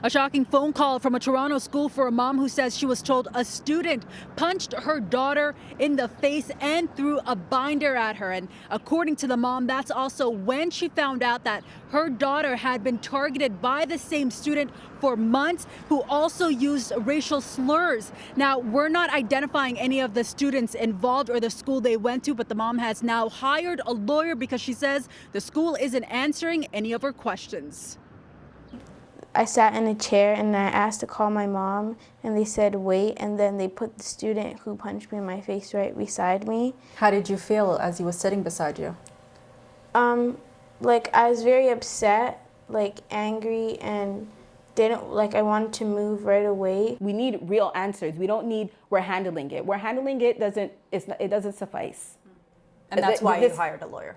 A shocking phone call from a Toronto school for a mom who says she was told a student punched her daughter in the face and threw a binder at her. And according to the mom, that's also when she found out that her daughter had been targeted by the same student for months, who also used racial slurs. Now, we're not identifying any of the students involved or the school they went to, but the mom has now hired a lawyer because she says the school isn't answering any of her questions. I sat in a chair and I asked to call my mom, and they said wait, and then they put the student who punched me in my face right beside me. How did you feel as he was sitting beside you? Like I was very upset, like angry, and I wanted to move right away. We need real answers. We don't need we're handling it. We're handling it it doesn't suffice. And that's why you hired a lawyer.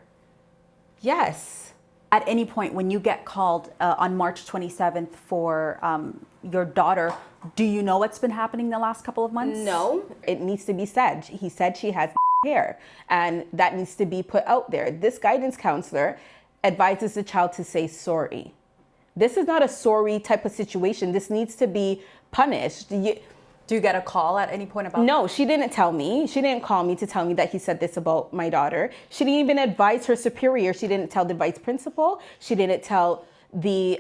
Yes. At any point when you get called on March 27th for your daughter, do you know what's been happening the last couple of months? No, it needs to be said. He said she has hair, and that needs to be put out there. This guidance counselor advises the child to say sorry. This is not a sorry type of situation. This needs to be punished. Do you get a call at any point about No, she didn't tell me. She didn't call me to tell me that he said this about my daughter. She didn't even advise her superior. She didn't tell the vice principal. She didn't tell the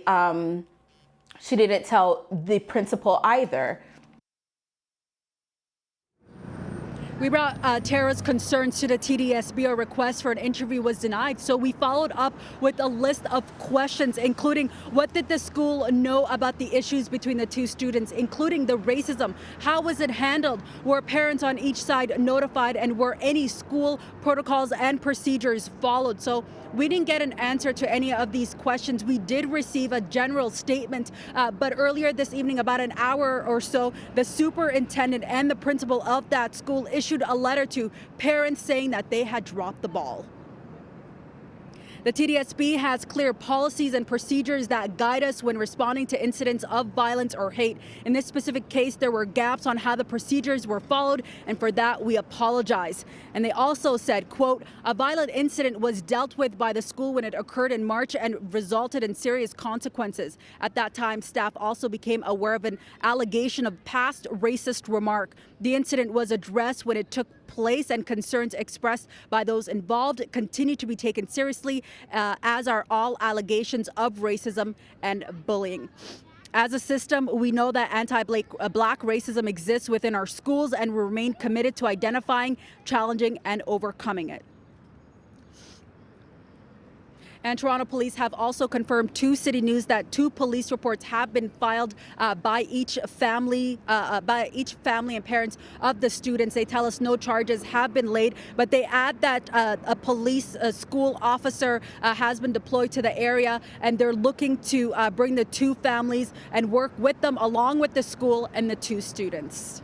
principal either. We brought Tara's concerns to the TDSB. A request for an interview was denied, so we followed up with a list of questions, including what did the school know about the issues between the two students, including the racism? How was it handled? Were parents on each side notified, and were any school protocols and procedures followed? So we didn't get an answer to any of these questions. We did receive a general statement, but earlier this evening, about an hour or so, the superintendent and the principal of that school issued a letter to parents saying that they had dropped the ball. The TDSB has clear policies and procedures that guide us when responding to incidents of violence or hate. In this specific case, there were gaps on how the procedures were followed, and for that, we apologize. And they also said, quote, a violent incident was dealt with by the school when it occurred in March and resulted in serious consequences. At that time, staff also became aware of an allegation of past racist remark. The incident was addressed when it took place, and concerns expressed by those involved continue to be taken seriously, as are all allegations of racism and bullying. As a system, we know that anti-Black racism exists within our schools, and we remain committed to identifying, challenging, and overcoming it. And Toronto police have also confirmed to CityNews that 2 police reports have been filed by each family and parents of the students. They tell us no charges have been laid, but they add that a school officer has been deployed to the area, and they're looking to bring the 2 families and work with them along with the school and the 2 students.